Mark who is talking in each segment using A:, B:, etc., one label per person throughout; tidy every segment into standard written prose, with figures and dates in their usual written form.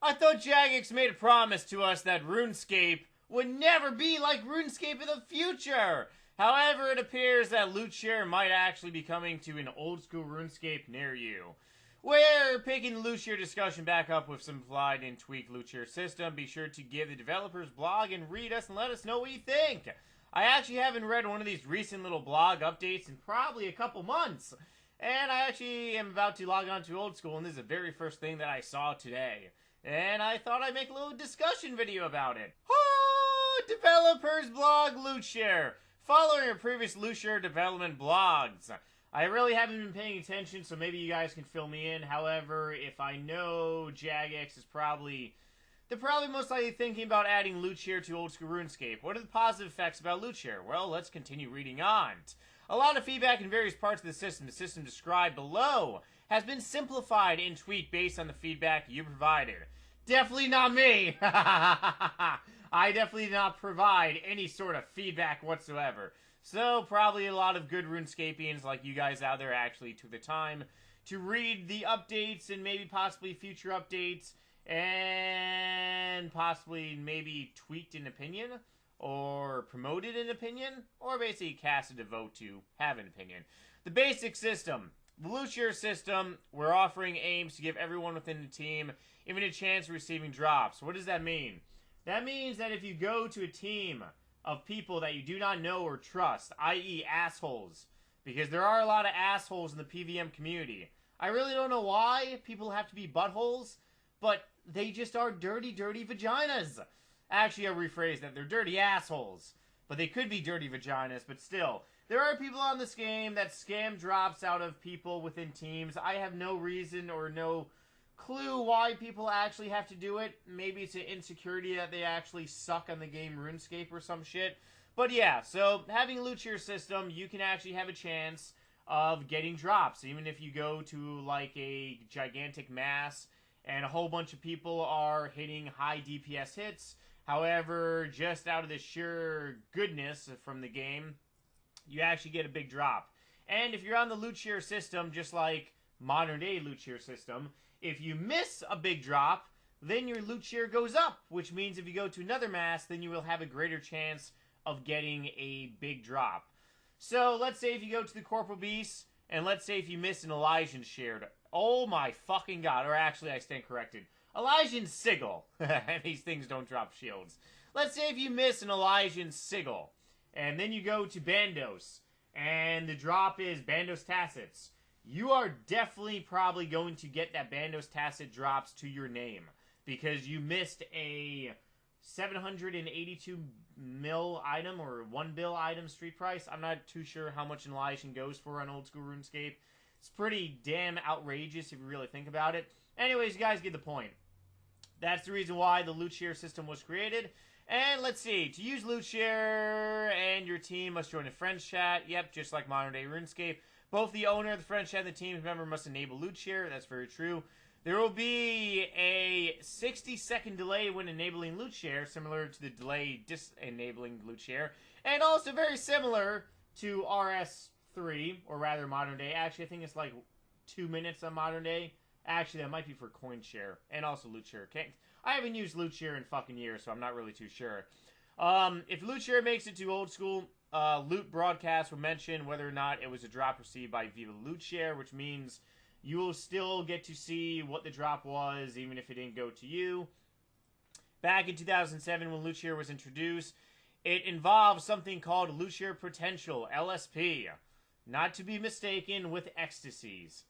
A: I thought Jagex made a promise to us that RuneScape would never be like RuneScape in the future. However, it appears that LootShare might actually be coming to an old-school RuneScape near you. We're picking the LootShare discussion back up with some simplified and tweaked LootShare system. Be sure to give the developers blog and read us and let us know what you think. I actually haven't read one of these recent little blog updates in probably a couple months. And I actually am about to log on to Old School, and this is the very first thing that I saw today. And I thought I'd make a little discussion video about it. Oh, developers blog LootShare. Following your previous LootShare development blogs. I really haven't been paying attention, so maybe you guys can fill me in. However, if I know Jagex is they're probably most likely thinking about adding LootShare to old school RuneScape. What are the positive effects about LootShare? Well, let's continue reading on. A lot of feedback in various parts of the system described below has been simplified and tweaked based on the feedback you provided. Definitely not me! I definitely did not provide any sort of feedback whatsoever. So, probably a lot of good RuneScapians like you guys out there actually took the time to read the updates and maybe possibly future updates and possibly maybe tweaked an opinion or promoted an opinion or basically casted a vote to have an opinion. The basic system. The LootShare system, we're offering aims to give everyone within the team even a chance of receiving drops. What does that mean? That means that if you go to a team of people that you do not know or trust, i.e. assholes, because there are a lot of assholes in the PVM community. I really don't know why people have to be buttholes, but they just are dirty, dirty vaginas. Actually, I'll rephrase that. They're dirty assholes. But they could be dirty vaginas, but still. There are people on this game that scam drops out of people within teams. I have no reason or no clue why people actually have to do it. Maybe it's an insecurity that they actually suck on the game RuneScape or some shit. But yeah, so having a LootShare system, you can actually have a chance of getting drops. Even if you go to like a gigantic mass and a whole bunch of people are hitting high DPS hits. However, just out of the sheer goodness from the game, you actually get a big drop. And if you're on the LootShare system, just like modern day LootShare system, if you miss a big drop, then your LootShare goes up, which means if you go to another mass, then you will have a greater chance of getting a big drop. So, let's say if you go to the Corporal Beast, and let's say if you miss an Elysian shared. Oh my fucking god, or actually I stand corrected. Elysian Sigil. These things don't drop shields. Let's say if you miss an Elysian Sigil, and then you go to Bandos, and the drop is Bandos Tacits. You are definitely probably going to get that Bandos Tacit drops to your name. Because you missed a 782 mil item or 1 bill item street price. I'm not too sure how much an Elysian goes for on old school RuneScape. It's pretty damn outrageous if you really think about it. Anyways, you guys get the point. That's the reason why the LootShare system was created. And let's see, to use LootShare and your team must join a friends chat. Yep, just like modern day RuneScape. Both the owner of the friends chat and the team's member must enable LootShare. That's very true. There will be a 60-second delay when enabling LootShare, similar to the delay disenabling LootShare. And also very similar to RS3, or rather modern day. Actually, I think it's like 2 minutes on modern day. Actually, that might be for CoinShare and also LootShare. I haven't used LootShare in fucking years, so I'm not really too sure. If LootShare makes it to old school, Loot Broadcast will mention whether or not it was a drop received by Viva LootShare, which means you will still get to see what the drop was, even if it didn't go to you. Back in 2007, when LootShare was introduced, it involved something called LootShare Potential, LSP. Not to be mistaken with ecstasies.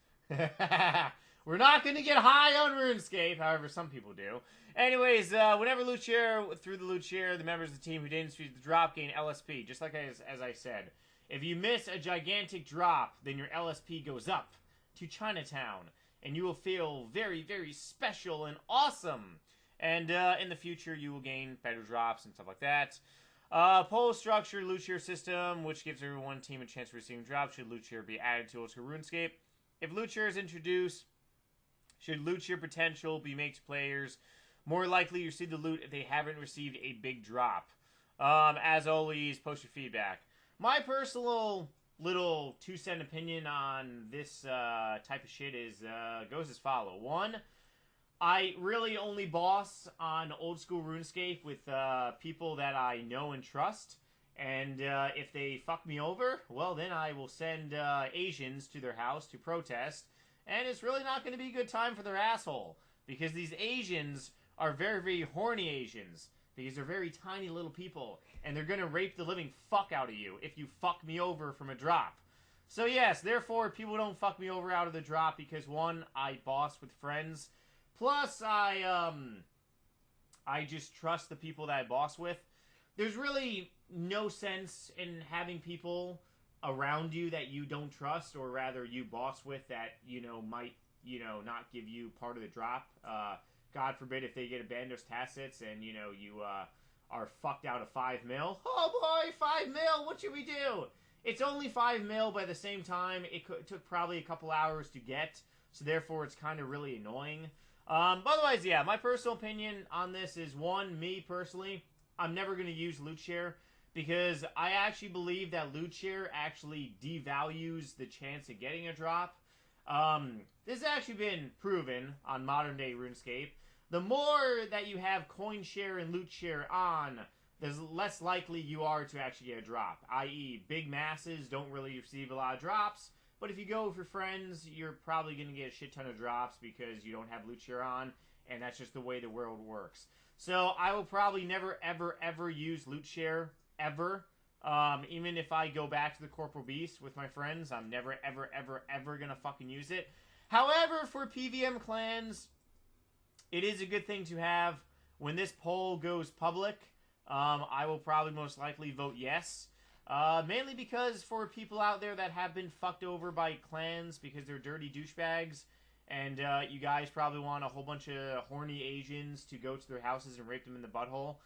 A: We're not going to get high on RuneScape, however some people do. Anyways, whenever through the LootShare, the members of the team who didn't receive the drop gain LSP, just like as I said. If you miss a gigantic drop, then your LSP goes up to Chinatown, and you will feel very, very special and awesome. And in the future, you will gain better drops and stuff like that. Poll structure, LootShare system, which gives everyone team a chance to receive drops. Should LootShare be added to old school RuneScape? If LootShare is introduced, should LootShare potential be made to players more likely to receive the loot if they haven't received a big drop? As always, post your feedback. My personal little 2-cent opinion on this type of shit is goes as follow. 1, I really only boss on old school RuneScape with people that I know and trust. And if they fuck me over, well, then I will send Asians to their house to protest. And it's really not going to be a good time for their asshole. Because these Asians are very, very horny Asians. Because they're very tiny little people. And they're going to rape the living fuck out of you if you fuck me over from a drop. So yes, therefore, people don't fuck me over out of the drop because, one, I boss with friends. Plus, I just trust the people that I boss with. There's really no sense in having people around you that you don't trust, or rather you boss with that, might, not give you part of the drop. God forbid if they get a Bandos Tacits and, you are fucked out of 5 mil. Oh boy, 5 mil, what should we do? It's only 5 mil, but at the same time, it took probably a couple hours to get, so therefore it's kind of really annoying. But otherwise, yeah, my personal opinion on this is, one, me personally, I'm never going to use LootShare because I actually believe that LootShare actually devalues the chance of getting a drop. This has actually been proven on modern day RuneScape. The more that you have CoinShare and LootShare on, the less likely you are to actually get a drop. I.e., big masses don't really receive a lot of drops. But if you go with your friends, you're probably going to get a shit ton of drops because you don't have LootShare on, and that's just the way the world works. So I will probably never, ever, ever use LootShare, ever. Even if I go back to the Corporal Beast with my friends, I'm never, ever, ever, ever going to fucking use it. However, for PVM clans, it is a good thing to have. When this poll goes public, I will probably most likely vote yes. Mainly because for people out there that have been fucked over by clans because they're dirty douchebags, and you guys probably want a whole bunch of horny Asians to go to their houses and rape them in the butthole,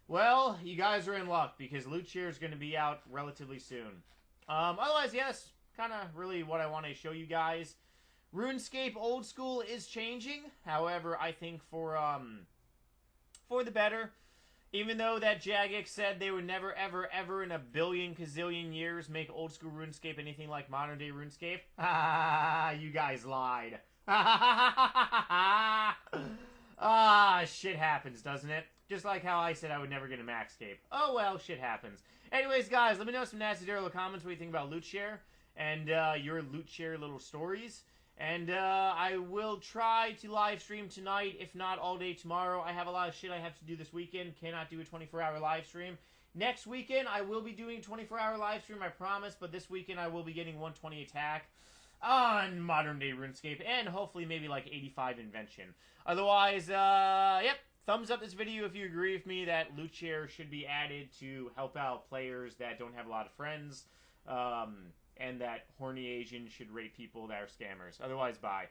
A: well, you guys are in luck because LootShare is going to be out relatively soon. Otherwise, yes, kind of really what I want to show you guys. RuneScape Old School is changing, however, I think for the better. Even though that Jagex said they would never, ever, ever in a billion gazillion years make old school RuneScape anything like modern day RuneScape. You guys lied. Shit happens, doesn't it? Just like how I said I would never get a Maxscape. Oh well, shit happens. Anyways, guys, let me know some nasty dirty comments what you think about LootShare and your LootShare little stories. And I will try to live stream tonight, if not all day tomorrow. I have a lot of shit I have to do this weekend. Cannot do a 24-hour live stream. Next weekend, I will be doing a 24-hour live stream, I promise. But this weekend, I will be getting 120 attack on modern day RuneScape. And hopefully maybe like 85 invention. Otherwise, yep. Thumbs up this video if you agree with me that LootShare should be added to help out players that don't have a lot of friends. And that horny Asians should rape people that are scammers. Otherwise, bye.